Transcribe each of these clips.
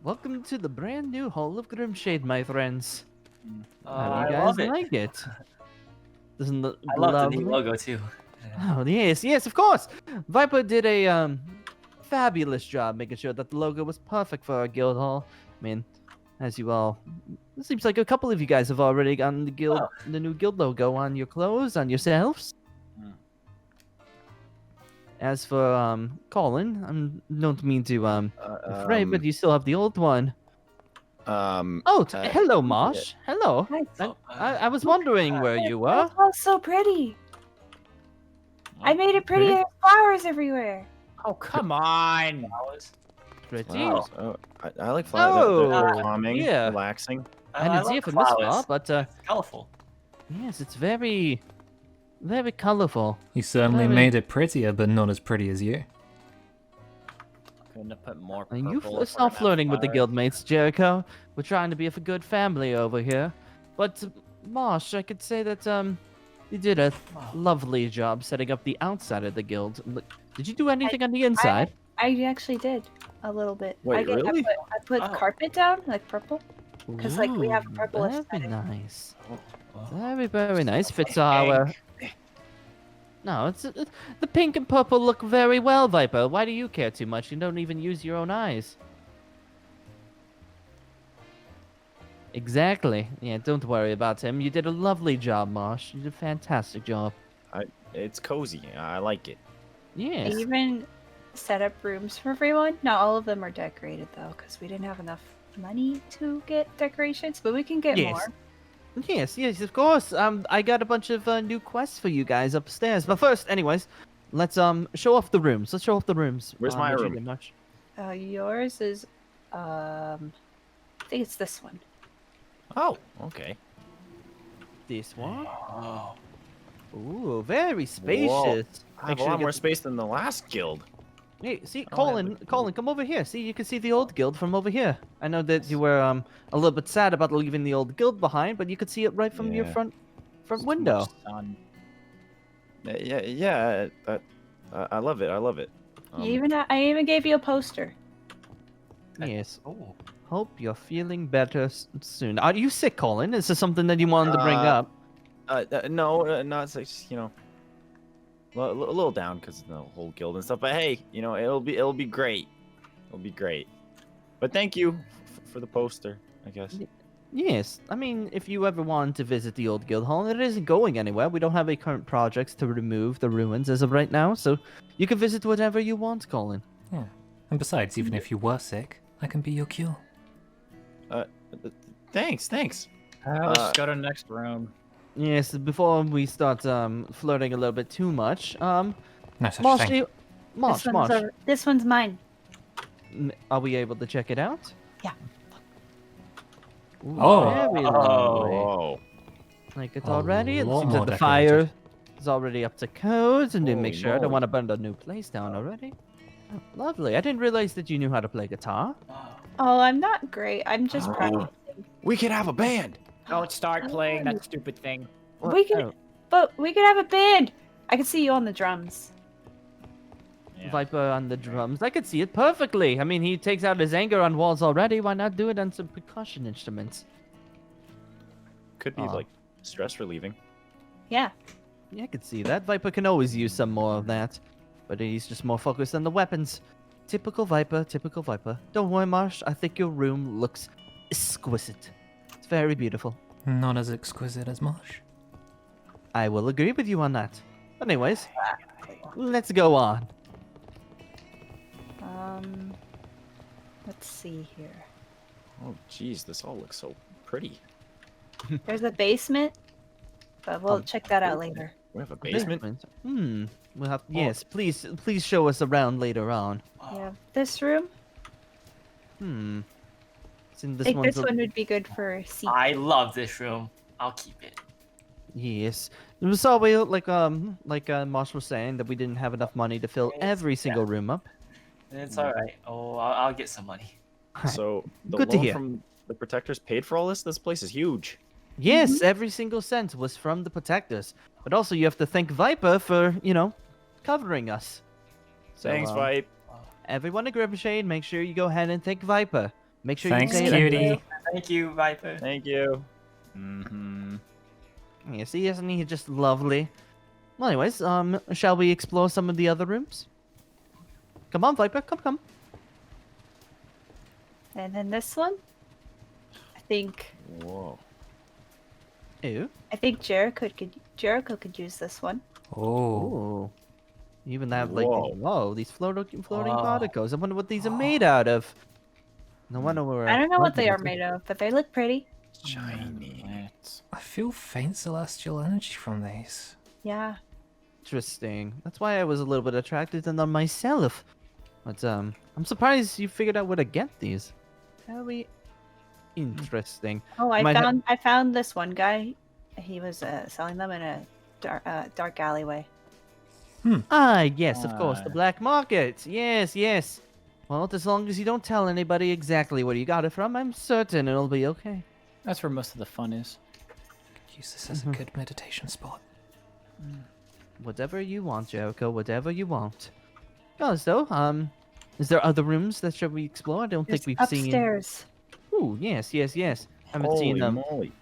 Welcome to the brand new Hall of Grimshade, my friends. How I do you guys love it. like it? Doesn't look I love the lovely? new logo too. Oh yes, of course. Viper did a fabulous job making sure that the logo was perfect for our guild hall. I mean, as you all, it seems like a couple of you guys have already gotten the new guild logo on your clothes, on yourselves. As for Colin, I don't mean to be afraid, but you still have the old one. Hello, Mosh. Hello. I was wondering where you were. Oh, so pretty. I made it pretty. There's flowers everywhere. Oh, come on. Pretty. Flowers. Oh, I like flowers. They're calming, yeah. relaxing. I didn't see it from this far, but it's colorful. yes, it's very colorful. You certainly made it prettier, but not as pretty as you. Couldn't have put more And you purple stop for flirting with the flower. guildmates, Jericho. We're trying to be a good family over here. But Mosh, I could say that you did a lovely job setting up the outside of the guild. Did you do anything on the inside? I actually did a little bit. Wait, really? I put carpet down, like purple, because like we have a purple Very aesthetic. nice. Very nice. Fits our. No, it's the pink and purple look very well, Viper. Why do you care too much? You don't even use your own eyes. Exactly. Yeah, don't worry about him. You did a lovely job, Marsh. You did a fantastic job. It's cozy. I like it. Yes. I even set up rooms for everyone. Not all of them are decorated though, because we didn't have enough money to get decorations, but we can get more. Yes, of course. I got a bunch of new quests for you guys upstairs. But first, anyways, let's show off the rooms. Let's show off the rooms. Where's my what you room? did, Marsh. Yours is, I think it's this one. Oh, okay. This one. Oh. Ooh, very spacious. I have a lot more space than the last guild. Hey, see, Colin, come over here. See, you can see the old guild from over here. I know that you were a little bit sad about leaving the old guild behind, but you could see it right from your front window. Yeah. I love it. I love it. I even gave you a poster. Yes. Oh. Hope you're feeling better soon. Are you sick, Colin? Is this something that you wanted to bring up? No, not just a little down because of the whole guild and stuff. But hey, it'll be great. It'll be great. But thank you for the poster, I guess. Yes. I mean, if you ever wanted to visit the old guild hall, it isn't going anywhere. We don't have any current projects to remove the ruins as of right now, so you can visit whatever you want, Colin. Yeah. And besides, even if you were sick, I can be your cure. Thanks. Let's go to the next room. Yes, before we start flirting a little bit too much, No such thing. Mosh, This one's mine. are we able to check it out? Yeah. Ooh, Oh. very lovely. Whoa. Like it A already? It lot seems more that the decorated. fire is already up to code, and to make Holy sure I don't moly. want to burn the new place down already. Oh, lovely. I didn't realize that you knew how to play guitar. Oh, I'm not great. I'm just Oh. practicing. We could have a band. Don't start playing that stupid thing. We could, Oh, but we could have a band. I can see you on the drums. Yeah. Viper on the drums. I could see it perfectly. I mean, he takes out his anger on walls already. Why not do it on some percussion instruments? Could be like stress relieving. Yeah. Yeah, I could see that. Viper can always use some more of that. But he's just more focused on the weapons. Typical Viper, typical Viper. Don't worry, Marsh. I think your room looks exquisite. It's very beautiful. Not as exquisite as Mosh. I will agree with you on that. Anyways, let's go on. Let's see here. Oh, geez, this all looks so pretty. There's a basement, but we'll check that out later. We have a basement. We'll have yes. Please show us around later on. Yeah. This room. It's in I this think one's this one would be good for seat. I love this room. I'll keep it. Yes. It was always like Mosh was saying that we didn't have enough money to fill every single room up. It's all right. Oh, I'll get some money. So the Good to loan hear. from the protectors paid for all this. This place is huge. Yes, every single cent was from the protectors. But also you have to thank Viper for, covering us. So, Thanks, Vipe. everyone at Grimshade, make sure you go ahead and thank Viper. Make sure you Thanks, say it. cutie. Thank you, Viper. Thank you. Mm-hmm. Yeah, see, isn't he just lovely? Well, anyways, shall we explore some of the other rooms? Come on, Viper, come. And then this one, I think Whoa. Ew. Jericho could use this one. Oh. Oh. You even have like Whoa. whoa, these floating Wow. particles. I wonder what these are made out of. No wonder we're. I don't know what they are made of, but they look pretty. Shiny. Let's- I feel faint celestial energy from these. Yeah. Interesting. That's why I was a little bit attracted to them myself. But I'm surprised you figured out where to get these. Very interesting. Oh, I Might have- found this one guy. He was selling them in a dark alleyway. Ah, yes, of course, the Ah. black market. Yes. Well, as long as you don't tell anybody exactly where you got it from, I'm certain it'll be okay. That's where most of the fun is. Could use this as a good meditation spot. Whatever you want, Jericho. Whatever you want. Guys, though, is there other rooms that should we explore? I don't think we've seen. Upstairs. Ooh, yes. Haven't seen them. Moly.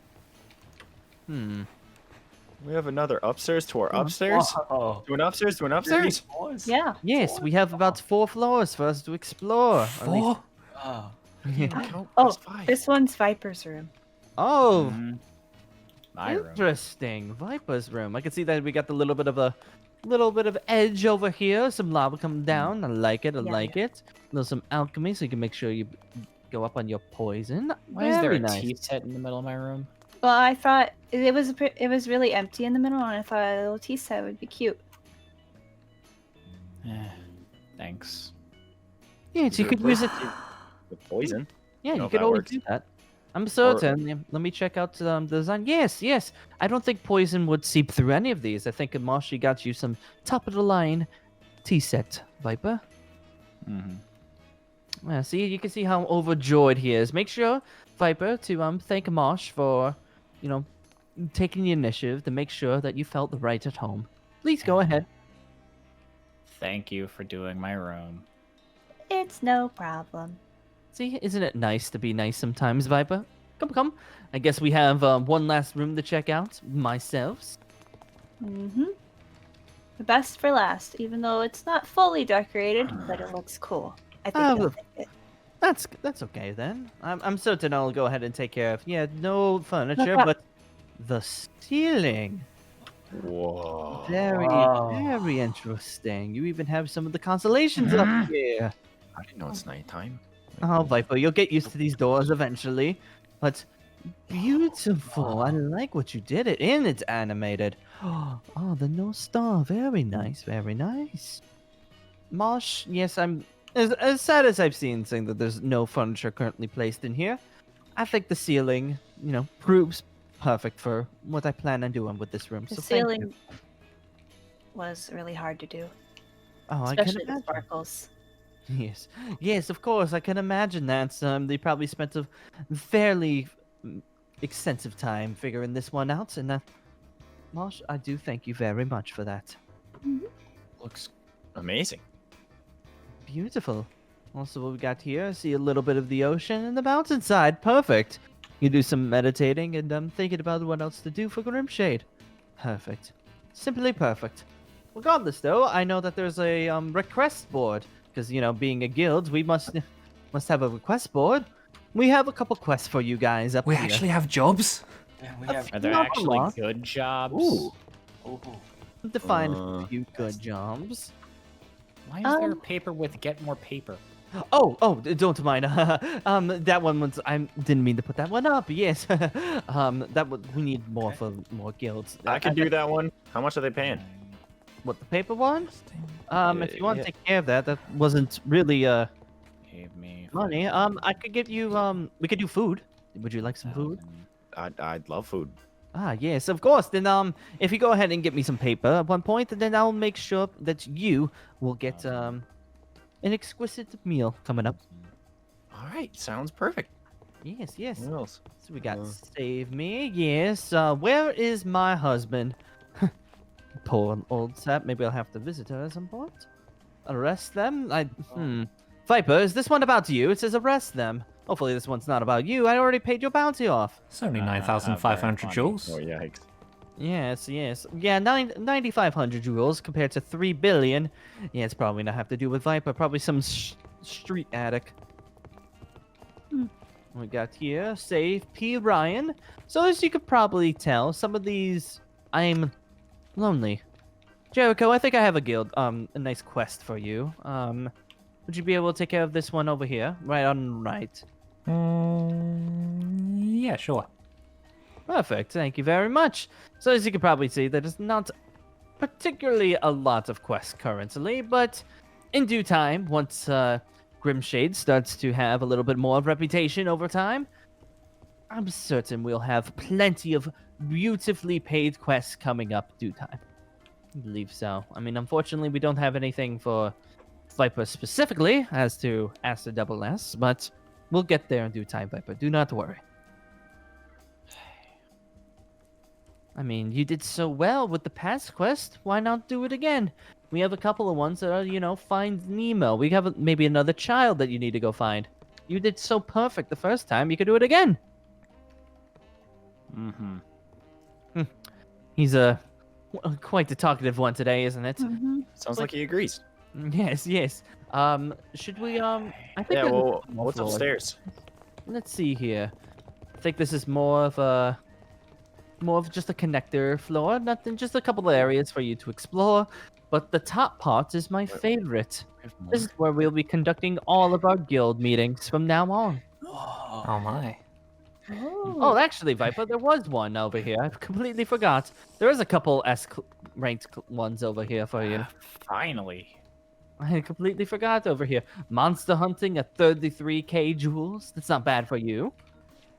We have another upstairs to our upstairs? Oh, To an upstairs? To an upstairs? Yeah. Yes, we have about 4 floors for us to explore. Or at least- 4? Oh. No, Oh, that's 5. this one's Viper's room. Oh, Mhm. My room. interesting. Viper's room. I can see that we got the little bit of edge over here. Some lava coming down. I like it. I Yeah, like it. A little some alchemy, so you can make sure you go up on your poison. Why is there Very a nice. tea set in the middle of my room? Well, I thought it was really empty in the middle, and I thought a little tea set would be cute. Thanks. Yes, you could use it. With poison. Yeah, know you if could that always works. do that. I'm certain. Yeah, let me check out the design. Yes. I don't think poison would seep through any of these. I think Moshi got you some top of the line tea set, Viper. Mm-hmm. Yeah, see, you can see how overjoyed he is. Make sure, Viper, to thank Mosh for, taking the initiative to make sure that you felt right at home. Please go ahead. Thank you for doing my room. It's no problem. See, isn't it nice to be nice sometimes, Viper? Come. I guess we have one last room to check out. Myself. Mm-hmm. The best for last, even though it's not fully decorated, but it looks cool. I think Ah, you'll well, like it. That's okay then. I'm certain I'll go ahead and take care of. Yeah, no furniture, prob- but the ceiling. Whoa. Very, Wow. very interesting. You even have some of the constellations up here. I didn't know it's nighttime. Oh, Viper, you'll get used to these doors eventually. But beautiful. I like what you did it, and it's animated. Oh, the North Star. Very nice, very nice. Mosh, yes, I'm as sad as I've seen saying that there's no furniture currently placed in here. I think the ceiling, proves perfect for what I plan on doing with this room. The so thank you. ceiling was really hard to do, Oh, I can especially the imagine. sparkles. Yes, of course. I can imagine that. They probably spent a fairly extensive time figuring this one out, and Mosh, I do thank you very much for that. Looks amazing. Beautiful. Also, what we got here, I see a little bit of the ocean and the mountainside. Perfect. You do some meditating and thinking about what else to do for Grimshade. Perfect. Simply perfect. Regardless, though, I know that there's a request board because being a guild, we must have a request board. We have a couple quests for you guys up We here. actually have jobs? Yeah, we have. Are there Not a actually lot. good jobs? Ooh. Ooh. Define Uh, a few good jobs. Why is there paper with get more paper? Don't mind. That one was. I didn't mean to put that one up. Yes. We need more for more guilds. I could do that one. How much are they paying? What, the paper one? If you want yeah. to take care of that, that wasn't really Gave me money. I could give you we could do food. Would you like some food? I'd love food. Ah, yes, of course. Then if you go ahead and get me some paper at one point, then I'll make sure that you will get an exquisite meal coming up. All right, sounds perfect. Yes. What else? So we got save me. Yes. Where is my husband? Poor old sap. Maybe I'll have to visit her at some point. Arrest them? Viper, is this one about you? It says arrest them. Hopefully this one's not about you. I already paid your bounty off. It's only Very 9,500 funny. jewels. Oh yikes. Yes, yes. Yeah, 9,500 jewels compared to 3 billion. Yeah, it's probably not have to do with Viper. Probably some street addict. We got here, save P. Ryan. So as you could probably tell, some of these, I'm lonely. Jericho, I think I have a guild, a nice quest for you. Would you be able to take care of this one over here? Right on right. Yeah, sure. Perfect, thank you very much. So as you can probably see, there is not particularly a lot of quests currently, but in due time, once Grimshade starts to have a little bit more of reputation over time, I'm certain we'll have plenty of beautifully paid quests coming up due time. I believe so. I mean, unfortunately, we don't have anything for Viper specifically as to Aster Double S, but we'll get there in due time, Viper. Do not worry. I mean, you did so well with the past quest. Why not do it again? We have a couple of ones that are, find Nemo. We have maybe another child that you need to go find. You did so perfect the first time. You could do it again. Mm-hmm. He's quite the talkative one today, isn't it? Sounds like he agrees. Yes, yes. Should we I think Yeah, that- well, what's floor. upstairs? Let's see here. I think this is more of just a connector floor, nothing, just a couple of areas for you to explore. But the top part is my favorite. This is where we'll be conducting all of our guild meetings from now on. Oh, Oh my. Oh, actually, Viper, there was one over here. I completely forgot. There is a couple S-ranked ones over here for you. Finally. I completely forgot over here. Monster hunting at 33k jewels. That's not bad for you.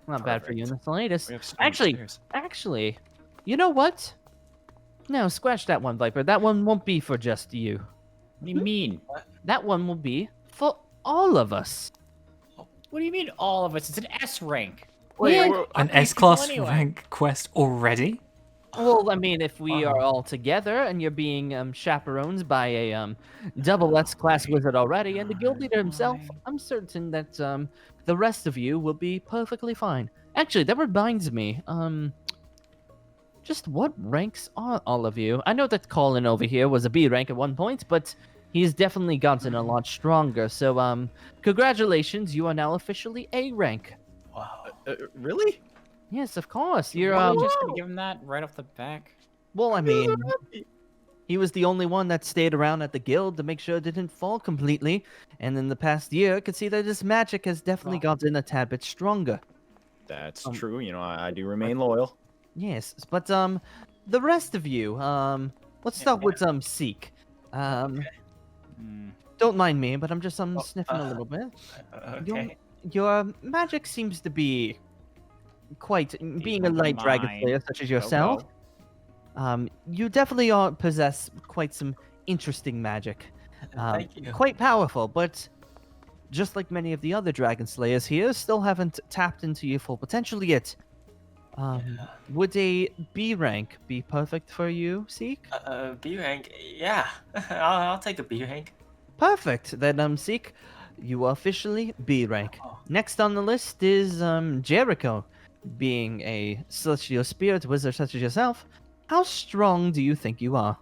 Not bad for you in the slightest. We have some Actually, upstairs. you know what? No, scratch that one, Viper. That one won't be for just you. What do you mean? That one will be for all of us. What do you mean all of us? It's an S rank. Wait, Yeah. wait, An these people S-class anyway? rank quest already? Well, I mean, if we are all together and you're being chaperoned by a double S-class wizard already and the guild leader himself, I'm certain that the rest of you will be perfectly fine. Actually, that reminds me, just what ranks are all of you? I know that Colin over here was a B rank at one point, but he's definitely gotten a lot stronger. So, congratulations, you are now officially A rank. wow. Really? Yes, of course. You're Are we just gonna give him that right off the back? well, I mean, he was the only one that stayed around at the guild to make sure it didn't fall completely. And in the past year, I could see that his magic has definitely gotten a tad bit stronger. That's true. You know, I do remain loyal. Yes, but the rest of you, let's start with Seek. Don't mind me, but I'm just sniffing a little bit. Okay. Your magic seems to be quite being a light dragon mine. slayer such as yourself. You definitely possess quite some interesting magic. Thank you. Quite powerful, but just like many of the other dragon slayers here, still haven't tapped into your full potential yet. Would a B rank be perfect for you, Seek? B rank. Yeah. I'll take a B rank. Perfect. Then, Seek, you are officially B rank. Oh. Next on the list is Jericho. Being a celestial spirit wizard such as yourself, how strong do you think you are?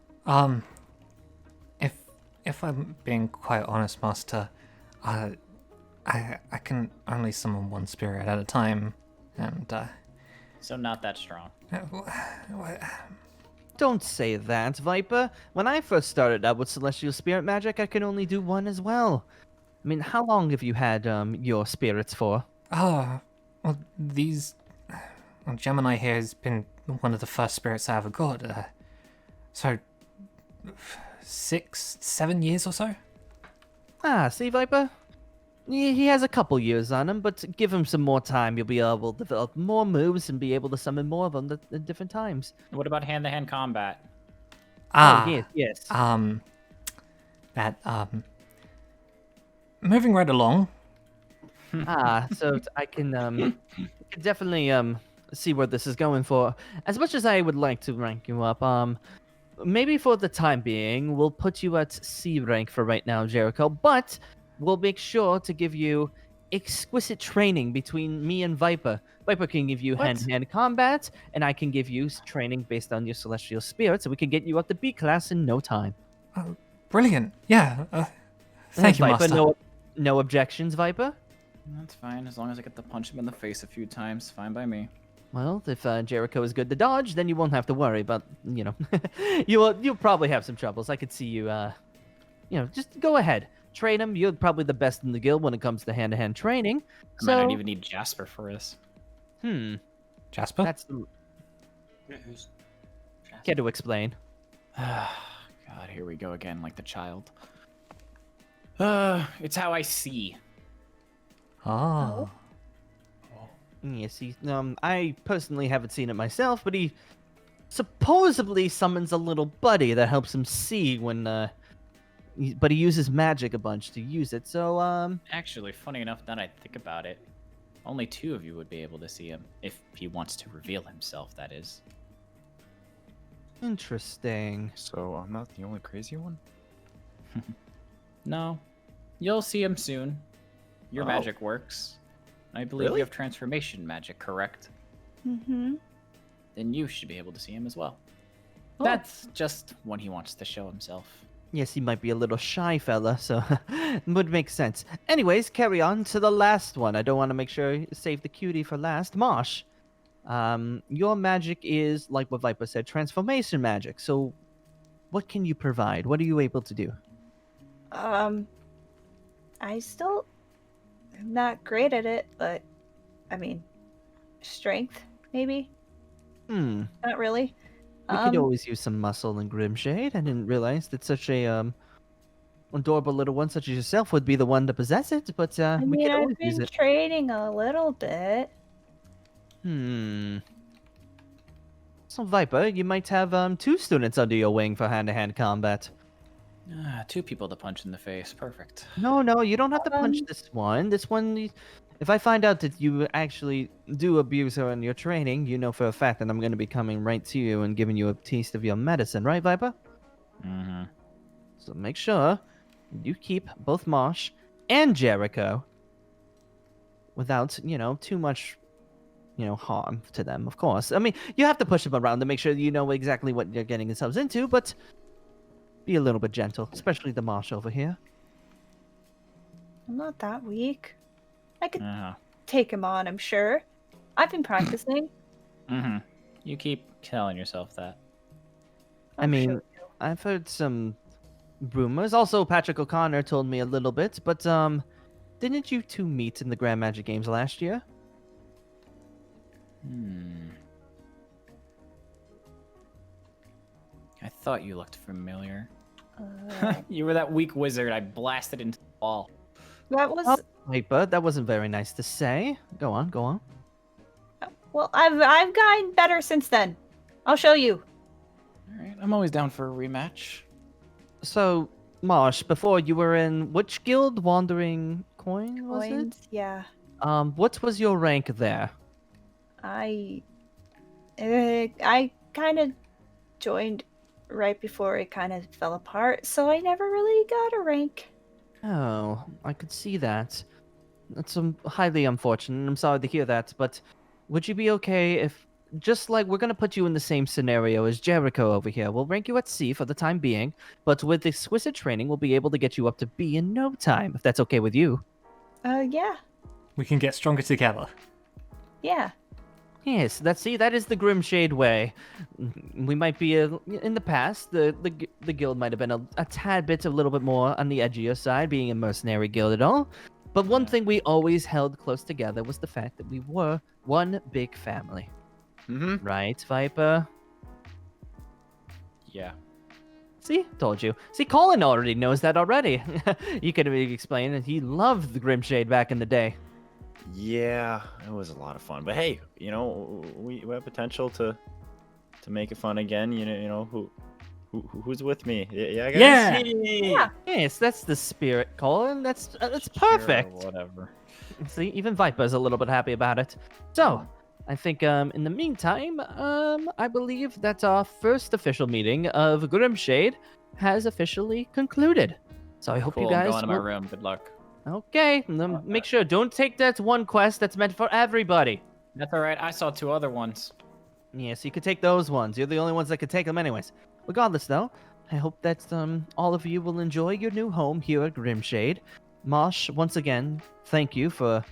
If I'm being quite honest, Master, I can only summon one spirit at a time, and So not that strong. Don't say that, Viper. When I first started out with celestial spirit magic, I could only do one as well. I mean, how long have you had your spirits for? well, Gemini here has been one of the first spirits I ever got. So 6, 7 years or so. Ah, see, Viper? He has a couple years on him, but give him some more time. You'll be able to develop more moves and be able to summon more of them at different times. What about hand-to-hand combat? Oh, yes. Moving right along. So I can definitely see where this is going for. As much as I would like to rank you up, maybe for the time being, we'll put you at C rank for right now, Jericho, but we'll make sure to give you exquisite training between me and Viper. Viper can give you What? hand-to-hand combat, and I can give you training based on your celestial spirit, so we can get you up to B class in no time. Brilliant. Yeah. Thank you, Viper, Master. no objections, Viper? That's fine, as long as I get to punch him in the face a few times. Fine by me. Well, if Jericho is good to dodge, then you won't have to worry about, you'll probably have some troubles. I could see you, just go ahead. Train him. You're probably the best in the guild when it comes to hand-to-hand training. I might not even need Jasper for this. Jasper? That's the Yeah, who's care to explain. God, here we go again, like the child. It's how I see. Oh. Yes, I personally haven't seen it myself, but he supposedly summons a little buddy that helps him see when, but he uses magic a bunch to use it, so, Actually, funny enough, now that I think about it, only 2 of you would be able to see him. If he wants to reveal himself, that is. interesting. So I'm not the only crazy one? No. You'll see him soon. Your Oh. magic works. I believe Really? you have transformation magic, correct? Mm-hmm. Then you should be able to see him as well. Oh. That's just when he wants to show himself. Yes, he might be a little shy fella, so would make sense. Anyways, carry on to the last one. I don't want to make sure save the cutie for last. Mosh, your magic is, like what Viper said, transformation magic. So what can you provide? What are you able to do? I still am not great at it, but I mean, strength maybe. We Not really. could always use some muscle in Grimshade. I didn't realize that such a adorable little one such as yourself would be the one to possess it, but I we mean, could I've always use been it. training a little bit. So Viper, you might have 2 students under your wing for hand-to-hand combat. 2 people to punch in the face. Perfect. No, you don't have to punch this one. This one, if I find out that you actually do abuse her in your training, you know for a fact that I'm going to be coming right to you and giving you a taste of your medicine, right, Viper? Mm-hmm. So make sure you keep both Mosh and Jericho without, too much, harm to them, of course. I mean, you have to push them around to make sure you know exactly what you're getting yourselves into, but be a little bit gentle, especially the Mosh over here. I'm not that weak. I could Uh-huh. take him on, I'm sure. I've been practicing. Mm-hmm. You keep telling yourself that. I I'll mean, show you. I've heard some rumors. Also, Patrick O'Connor told me a little bit, but didn't you 2 meet in the Grand Magic Games last year? I thought you looked familiar. Uh, You were that weak wizard I blasted into the wall. that was Viper, that wasn't very nice to say. Go on. well. I've gotten better since then. I'll show you. Alright, I'm always down for a rematch. So, Mosh, before you were in which guild? Wandering Coin, was Coins, yeah. it? What was your rank there? I kind of joined right before it kind of fell apart, so I never really got a rank. Oh, I could see that. That's highly unfortunate. I'm sorry to hear that, but would you be okay if, just like we're gonna put you in the same scenario as Jericho over here, we'll rank you at C for the time being, but with exquisite training, we'll be able to get you up to B in no time, if that's okay with you. Yeah, We can get stronger together. yeah. Yes, that is the Grimshade way. We might be in the past, the guild might have been a tad bit, a little bit more on the edgier side, being a mercenary guild at all. But one thing we always held close together was the fact that we were one big family. Mm-hmm. Right, Viper? Yeah. See? Told you. See, Colin already knows that already. You could have explained that he loved the Grimshade back in the day. Yeah, it was a lot of fun. But hey, we have potential to make it fun again. Who's with me? Yeah, guys? Yeah! Yeah. Yes, that's the spirit, Colin. That's Sure, perfect. whatever. See, even Viper's a little bit happy about it. So, I think in the meantime, I believe that our first official meeting of Grimshade has officially concluded. So I hope Cool, you I'm guys going to my will- room. Good luck. Okay, then make sure don't take that one quest that's meant for everybody. That's all right. I saw 2 other ones. Yes, you could take those ones. You're the only ones that could take them anyways. Regardless, though, I hope that all of you will enjoy your new home here at Grimshade. Mosh, once again, thank you for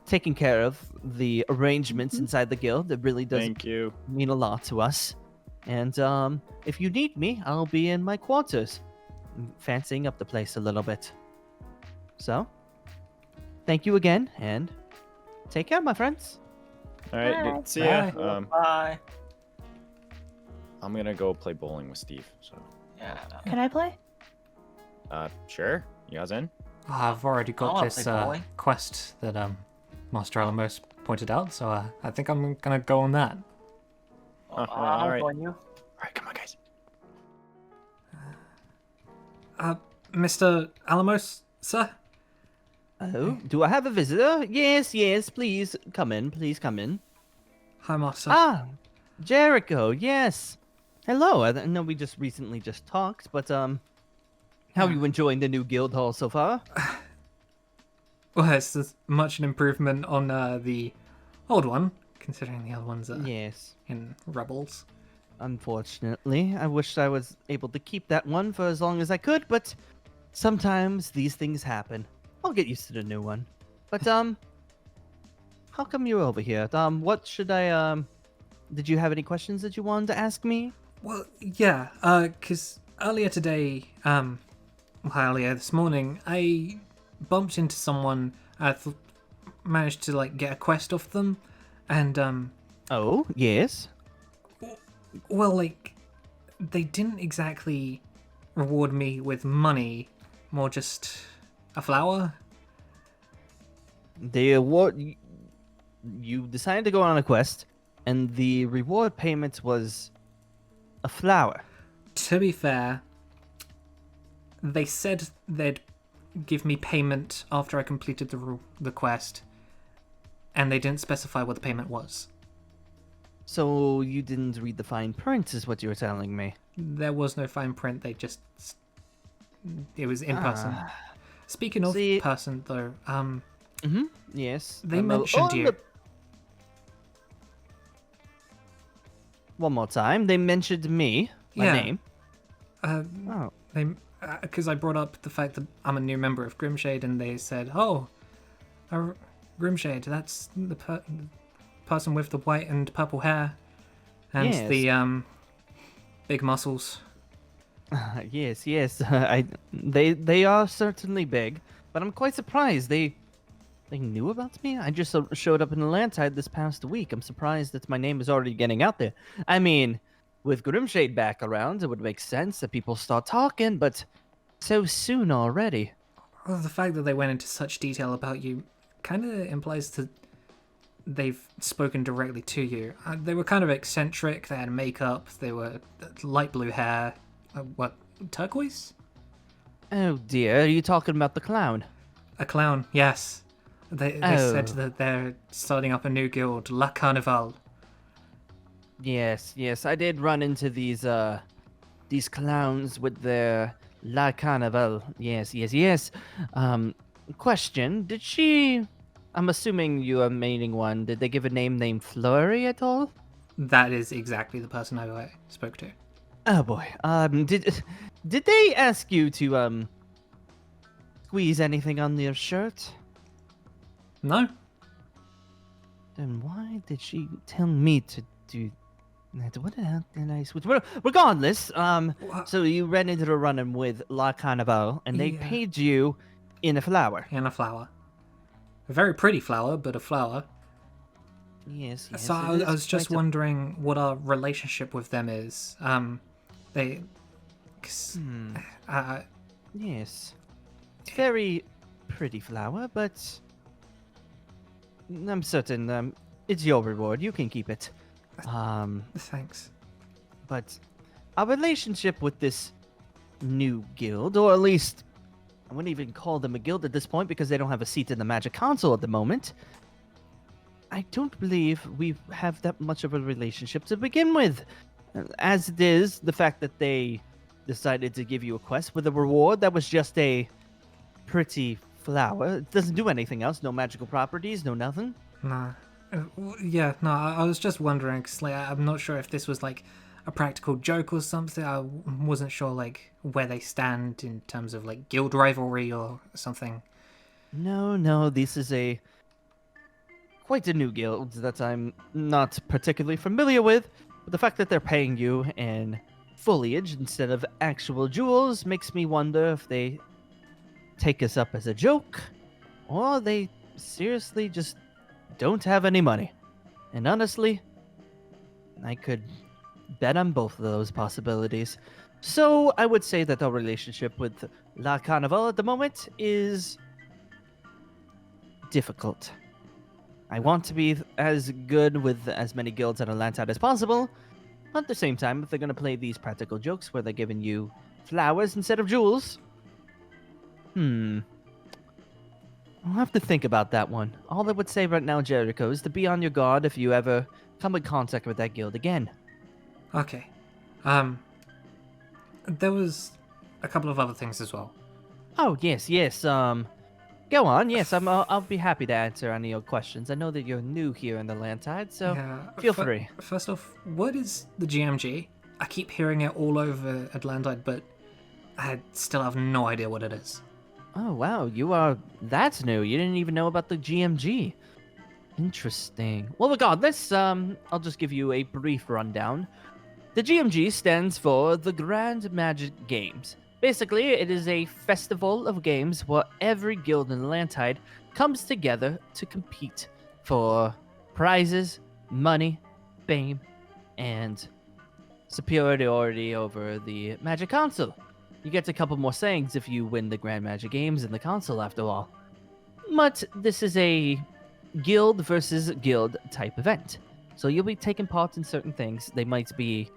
taking care of the arrangements inside the guild. It really does Thank you. mean a lot to us. And if you need me, I'll be in my quarters, fancying up the place a little bit. So, thank you again, and take care, my friends. All right, Bye. dude, see ya. Bye. Bye. I'm gonna go play bowling with Steve. So, Yeah. Can I play? sure. You guys in? I've already got wanna this play bowling. quest that Master Alamos pointed out, so I think I'm gonna go on that. all I'll right. join you. All right, come on, guys. Mr. Alamos, sir? Oh, do I have a visitor? Yes, yes, please come in. Please come in. Hi, Master. Ah, Jericho, yes. Hello. I know we just recently just talked, but how are you enjoying the new guild hall so far? Well, it's much an improvement on the old one, considering the other ones are Yes. in Rebels. Unfortunately, I wish I was able to keep that one for as long as I could, but sometimes these things happen. I'll get used to the new one. But how come you're over here? What should I did you have any questions that you wanted to ask me? Well, yeah, because earlier today, earlier this morning, I bumped into someone. I managed to like get a quest off them, and Oh, yes. well, like they didn't exactly reward me with money, more just a flower. The award you decided to go on a quest, and the reward payment was a flower. To be fair, they said they'd give me payment after I completed the quest, and they didn't specify what the payment was. So you didn't read the fine print, is what you were telling me. There was no fine print. They just it was in person. Speaking of See- person, though, Yes. they mentioned you. One more time. They mentioned me. My Yeah. name. Uh, Oh. they because I brought up the fact that I'm a new member of Grimshade, and they said, "Oh, Grimshade, that's the person with the white and purple hair and Yes. the big muscles." Yes, yes. They are certainly big, but I'm quite surprised they knew about me. I just showed up in Atlantide this past week. I'm surprised that my name is already getting out there. I mean, with Grimshade back around, it would make sense that people start talking, but so soon already. Well, the fact that they went into such detail about you kind of implies that they've spoken directly to you. They were kind of eccentric. They had makeup. They were light blue hair. What, turquoise? Oh dear, are you talking about the clown? A clown, yes. They said Oh. that they're starting up a new guild, La Carnival. Yes, yes, I did run into these clowns with their La Carnival. Yes, yes, yes. Question, did she... I'm assuming you are meaning one. Did they give a name named Flurry at all? That is exactly the person I spoke to. Oh boy. Did they ask you to squeeze anything on their shirt? No? Then why did she tell me to do that? What the hell did I switch? Well, regardless, so you ran into the running with La Carnival, and they Yeah. paid you in a flower. And a flower. A very pretty flower, but a flower. Yes, yes. So it I is was just quite a- wondering what our relationship with them is. They... 'cause, Yes. It's very pretty flower, but I'm certain it's your reward. You can keep it. Thanks. But our relationship with this new guild, or at least I wouldn't even call them a guild at this point because they don't have a seat in the Magic Council at the moment. I don't believe we have that much of a relationship to begin with. As it is, the fact that they decided to give you a quest with a reward that was just a pretty flower. It doesn't do anything else. No magical properties, no nothing. Nah. Yeah, no, I was just wondering, 'cause, like, I'm not sure if this was, like, a practical joke or something. I wasn't sure, like, where they stand in terms of, like, guild rivalry or something. No, this is quite a new guild that I'm not particularly familiar with. But the fact that they're paying you in foliage instead of actual jewels makes me wonder if they take us up as a joke, or they seriously just don't have any money. And honestly, I could bet on both of those possibilities. So I would say that our relationship with La Carnival at the moment is difficult. I want to be as good with as many guilds at Atlanta as possible. At the same time, if they're going to play these practical jokes where they're giving you flowers instead of jewels, I'll have to think about that one. All I would say right now, Jericho, is to be on your guard if you ever come in contact with that guild again. Okay. There was a couple of other things as well. Oh, yes. Go on. Yes, I'll be happy to answer any of your questions. I know that you're new here in the Landtide, so Yeah, feel free. First off, what is the GMG? I keep hearing it all over Atlantide, but I still have no idea what it is. Oh, wow, that's new. You didn't even know about the GMG. Interesting. Well, regardless, I'll just give you a brief rundown. The GMG stands for the Grand Magic Games. Basically, it is a festival of games where every guild in Atlantide comes together to compete for prizes, money, fame, and superiority over the Magic Council. You get a couple more sayings if you win the Grand Magic Games in the Council, after all. But this is a guild versus guild type event. So you'll be taking part in certain things. They might be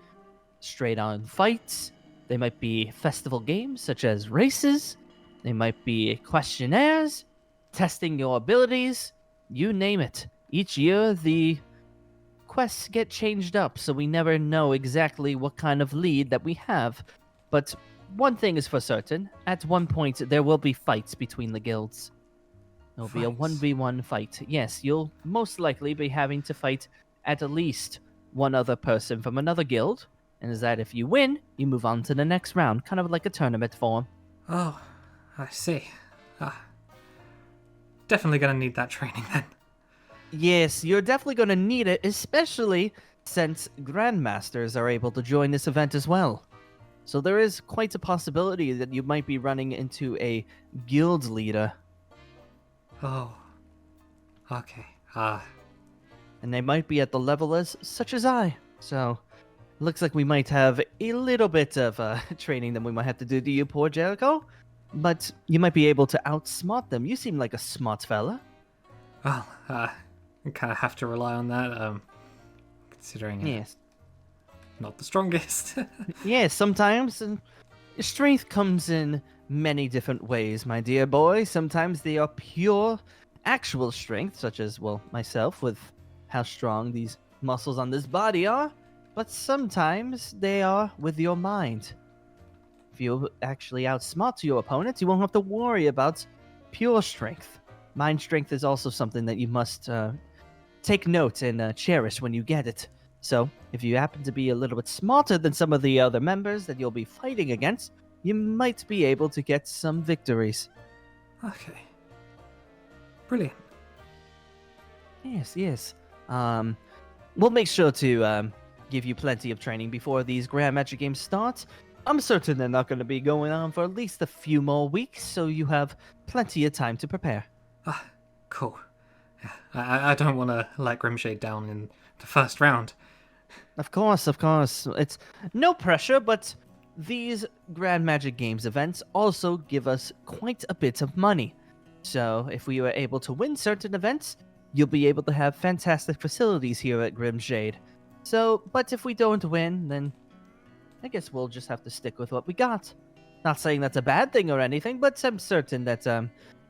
straight-on fights. They might be festival games, such as races. They might be questionnaires, testing your abilities. You name it. Each year, the quests get changed up, so we never know exactly what kind of lead that we have. But one thing is for certain. At one point, there will be fights between the guilds. There'll be a Fights. 1v1 fight. Yes, you'll most likely be having to fight at least one other person from another guild. And is that if you win, you move on to the next round, kind of like a tournament form. Oh, I see. Definitely gonna need that training then. Yes, you're definitely going to need it, especially since Grandmasters are able to join this event as well. So there is quite a possibility that you might be running into a guild leader, Oh. Okay. and they might be at the level as such as I. So looks like we might have a little bit of training that we might have to do to you, poor Jericho. But you might be able to outsmart them. You seem like a smart fella. Well, I kind of have to rely on that, considering Yes. not the strongest. Yes, sometimes strength comes in many different ways, my dear boy. Sometimes they are pure, actual strength, such as, well, myself, with how strong these muscles on this body are. But sometimes they are with your mind. If you actually outsmart your opponents, you won't have to worry about pure strength. Mind strength is also something that you must take note and cherish when you get it. So, if you happen to be a little bit smarter than some of the other members that you'll be fighting against, you might be able to get some victories. Okay. Brilliant. Yes. We'll make sure to give you plenty of training before these Grand Magic Games start. I'm certain they're not going to be going on for at least a few more weeks, so you have plenty of time to prepare. Cool. Yeah, I don't want to let Grimshade down in the first round. Of course. It's no pressure, but these Grand Magic Games events also give us quite a bit of money. So if we were able to win certain events, you'll be able to have fantastic facilities here at Grimshade. So, but if we don't win, then I guess we'll just have to stick with what we got. Not saying that's a bad thing or anything, but I'm certain that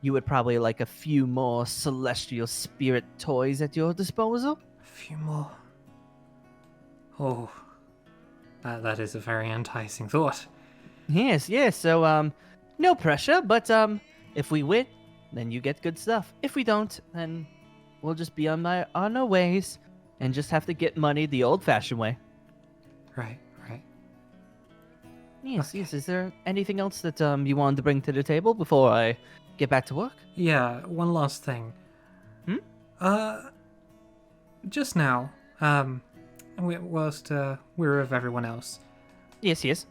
you would probably like a few more celestial spirit toys at your disposal. A few more. Oh, that is a very enticing thought. Yes. So, no pressure, but if we win, then you get good stuff. If we don't, then we'll just be on our ways and just have to get money the old-fashioned way. Right. Yes, Okay. yes. Is there anything else that you wanted to bring to the table before I get back to work? Yeah, one last thing. Just now, whilst we were with everyone else, Yes, yes.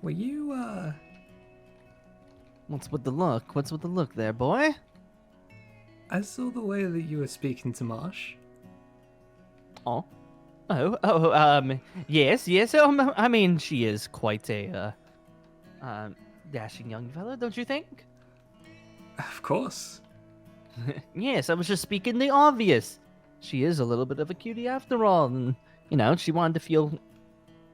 were you, What's with the look? What's with the look there, boy? I saw the way that you were speaking to Marsh. Oh. Yes, yes. I mean, she is quite a, dashing young fellow, don't you think? Of course. Yes, I was just speaking the obvious. She is a little bit of a cutie after all, and, she wanted to feel...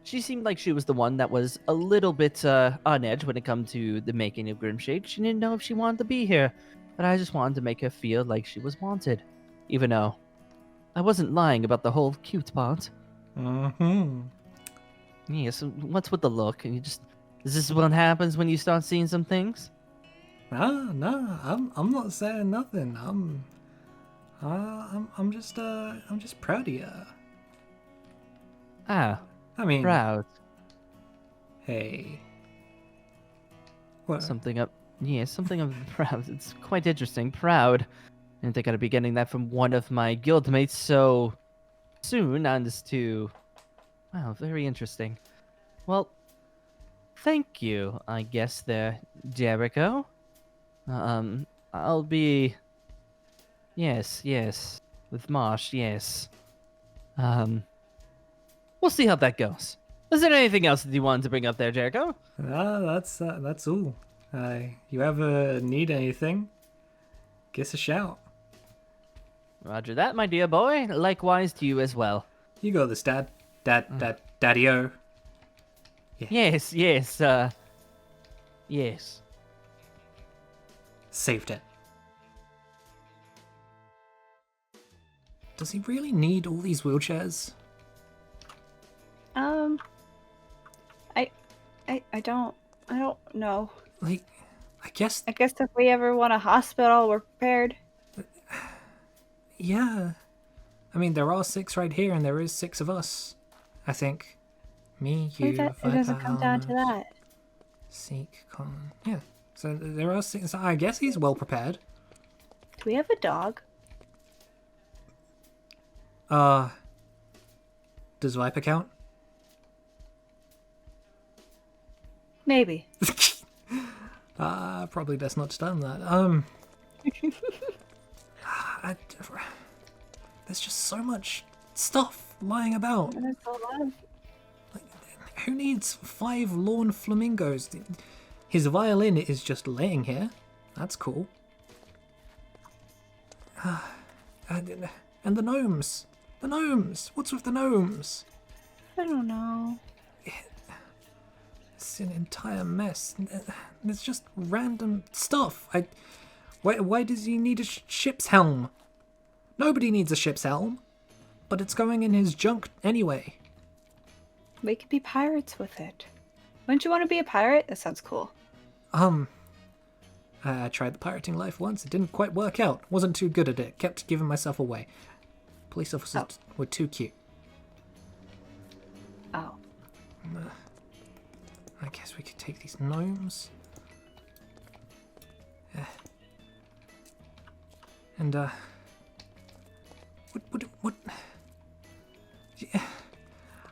She seemed like she was the one that was a little bit, on edge when it come to the making of Grimshade. She didn't know if she wanted to be here, but I just wanted to make her feel like she was wanted, even though I wasn't lying about the whole cute part. Mm-hmm. Yes, what's with the look? And is this what happens when you start seeing some things? No, I'm not saying nothing. I'm just proud of you. Ah, I mean, proud. hey. What? Something of proud. It's quite interesting. Proud. I didn't think I'd be getting that from one of my guildmates so soon, and as to... Wow, very interesting. Well, thank you, I guess there, Jericho. I'll be... Yes, with Marsh, yes. We'll see how that goes. Is there anything else that you wanted to bring up there, Jericho? That's all. You ever need anything, give us a shout. Roger that, my dear boy. Likewise to you as well. You got this, Daddy-o. Yes, yes. Saved it. Does he really need all these wheelchairs? I don't know. Like, I guess, if we ever want a hospital, we're prepared. yeah. I mean, there are 6 right here, and there is 6 of us. I think. Me, you, It doesn't come down to that. Seek, Con. Yeah. So there are 6. I guess he's well prepared. Do we have a dog? Does Viper count? Maybe. Probably best not to tell him that. There's just so much stuff lying about. There's a lot of... Who needs 5 lawn flamingos? His violin is just laying here. That's cool. And the gnomes. The gnomes. What's with the gnomes? I don't know. It's an entire mess. There's just random stuff. Why does he need a ship's helm? Nobody needs a ship's helm. But it's going in his junk anyway. We could be pirates with it. Wouldn't you want to be a pirate? That sounds cool. I tried the pirating life once. It didn't quite work out. Wasn't too good at it. Kept giving myself away. Police officers were too cute. Oh. I guess we could take these gnomes. And, what? Yeah.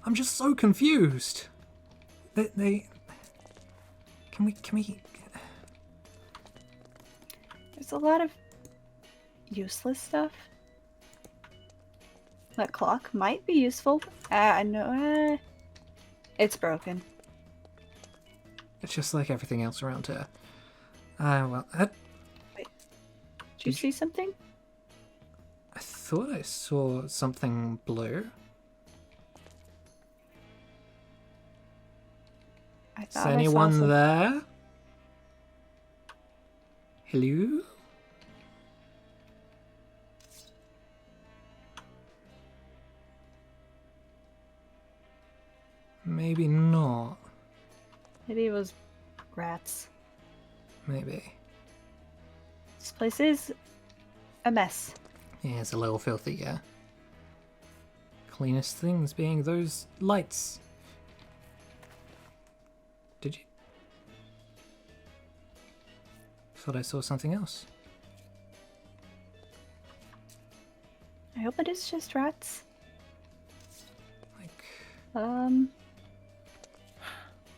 I'm just so confused. Can we... There's a lot of useless stuff. That clock might be useful. No, it's broken. It's just like everything else around here. Well, Did you see something? I thought I saw something blue. I Is thought I saw anyone some- there? Hello? Maybe not. Maybe it was rats. maybe. This place is a mess. Yeah, it's a little filthy, yeah. Cleanest things being those lights. Did you? Thought I saw something else. I hope it is just rats. Like,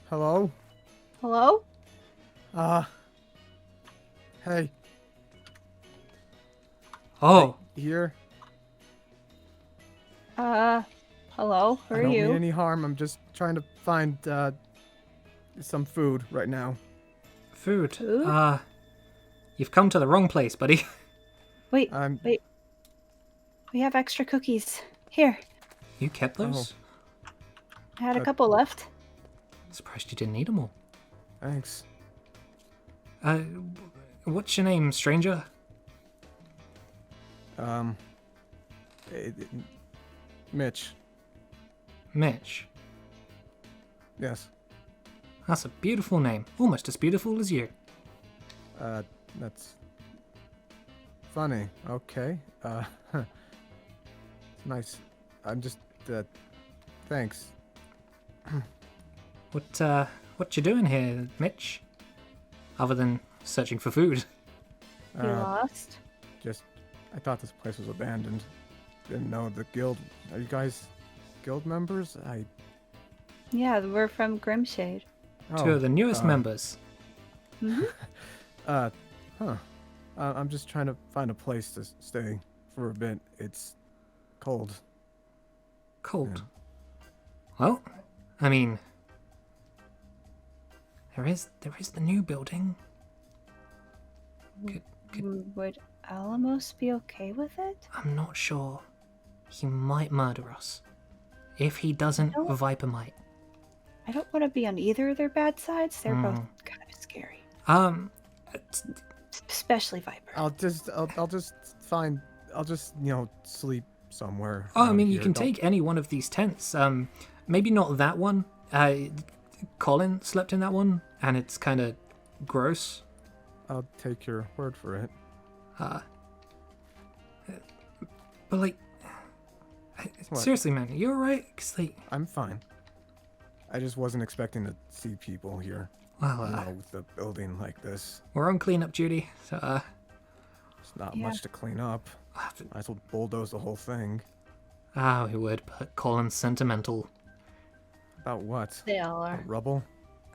Hello? Hello? Hey, oh, here. Hello? Who I are don't you? mean any harm. I'm just trying to find, some food right now. food. Food? You've come to the wrong place, buddy. Wait, I'm- wait. We have extra cookies. Here. You kept those? I had a couple left. Surprised you didn't eat them all. Thanks. What's your name, stranger? Mitch. Mitch. Yes. That's a beautiful name. Almost as beautiful as you. That's funny. Okay. Nice. I'm just, thanks. What you doing here, Mitch? Other than searching for food. You lost? Just, I thought this place was abandoned. Didn't know the guild. Are you guys guild members? Yeah, we're from Grimshade. Two of the newest members. I'm just trying to find a place to stay for a bit. It's cold. Cold. Well, I mean, there is the new building. Would Alamos be okay with it? I'm not sure. He might murder us. If he doesn't, No. Viper might. I don't want to be on either of their bad sides. They're both kind of scary. Especially Viper. I'll just sleep somewhere. Oh, I around mean, you here. can Don't- take any one of these tents. Maybe not that one. Colin slept in that one, and it's kind of gross. I'll take your word for it. But like, What? seriously, man, you alright? 'Cause like, I'm fine. I just wasn't expecting to see people here. well, With the building like this. we're on cleanup duty, so It's not Yeah. much to clean up. Might as well bulldoze the whole thing. we would. But Colin's sentimental. About what? They all are. Rubble?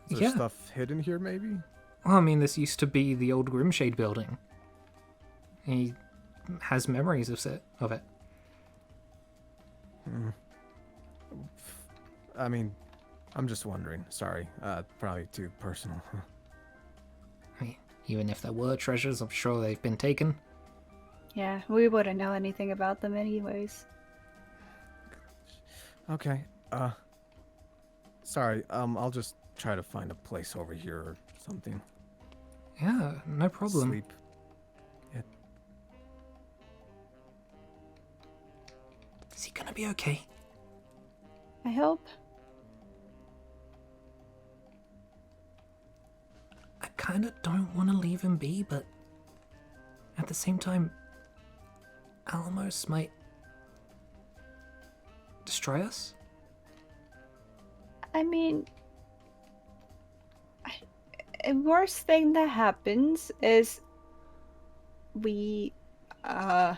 Is there Yeah. stuff hidden here, maybe? Well, I mean, this used to be the old Grimshade building. He has memories of it. I mean, I'm just wondering. Sorry. Probably too personal. I mean, even if there were treasures, I'm sure they've been taken. Yeah, we wouldn't know anything about them anyways. Okay. Sorry. I'll just try to find a place over here or something. Yeah, no problem. Sleep. Is he gonna be okay? I hope. I kind of don't want to leave him be, but at the same time, Alamos might destroy us. I mean, worst thing that happens is we, I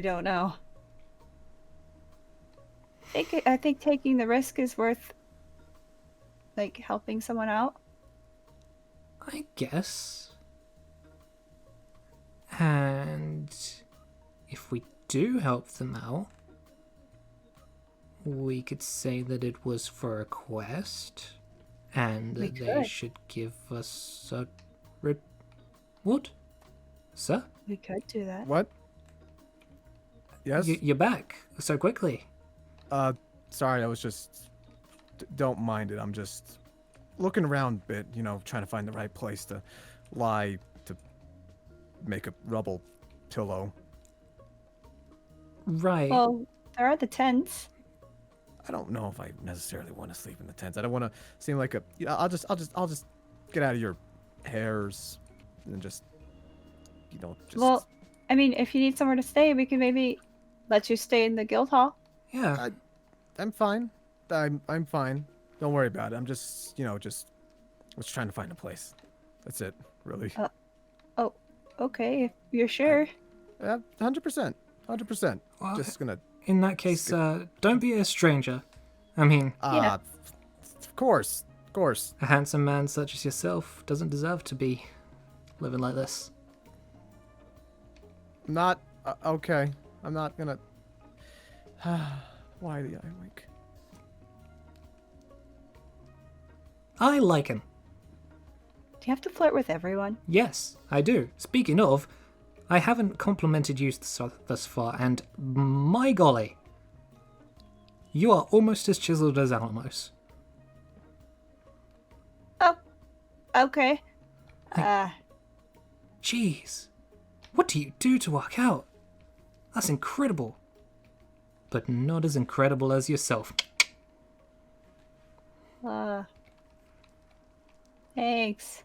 don't know. I think taking the risk is worth, like, helping someone out. I guess. And if we do help them out, we could say that it was for a quest, and We that they could. should give us a what? Sir? We could do that. What? Yes? You're back so quickly. Sorry, I was just... Don't mind it, I'm just looking around a bit, trying to find the right place to lie, to make a rubble pillow. Right. Well, there are the tents. I don't know if I necessarily want to sleep in the tents. I don't want to seem like a... I'll just get out of your hairs and just, Well, I mean, if you need somewhere to stay, we can maybe let you stay in the guild hall. Yeah. I'm fine. I'm fine. Don't worry about it. I'm just, was trying to find a place. That's it, really. Oh, okay, if you're sure. 100%. 100%. Well, Just gonna. in that case, don't be a stranger. I mean, Yeah. Of course. Of course. a handsome man such as yourself doesn't deserve to be living like this. Not. Okay. I'm not gonna. Why the eye wink? I like him. Do you have to flirt with everyone? Yes, I do. Speaking of, I haven't complimented you thus far, and my golly, you are almost as chiseled as Alamos. Oh, okay. Jeez, what do you do to work out? That's incredible. But not as incredible as yourself. Thanks.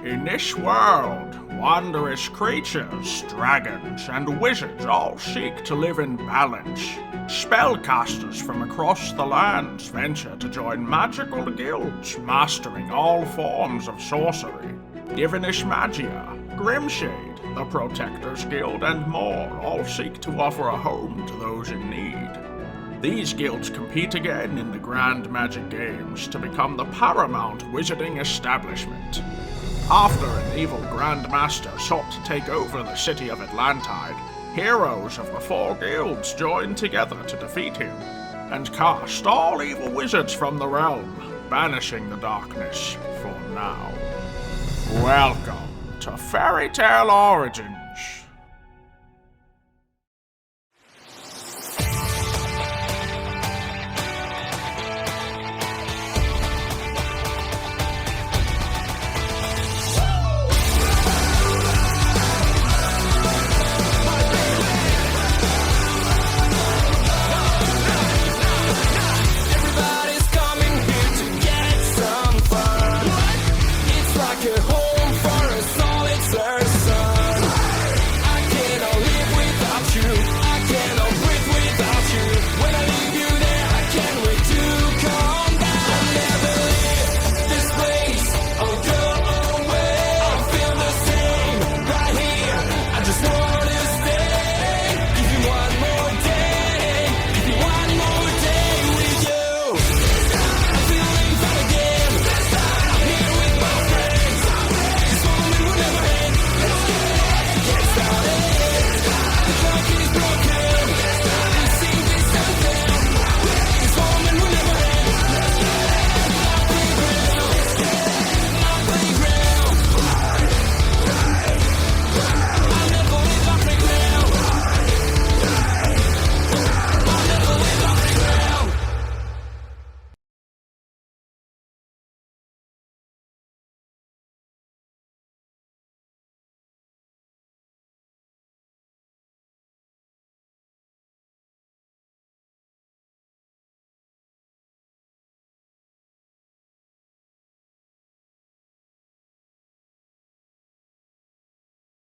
In this world, wondrous creatures, dragons, and wizards all seek to live in balance. Spellcasters from across the lands venture to join magical guilds, mastering all forms of sorcery. Divinish Magia, Grimshade, the Protectors Guild, and more all seek to offer a home to those in need. These guilds compete again in the Grand Magic Games to become the paramount wizarding establishment. After an evil Grand Master sought to take over the city of Atlantide, heroes of the four guilds joined together to defeat him, and cast all evil wizards from the realm, banishing the darkness for now. Welcome to Fairy Tale Origins.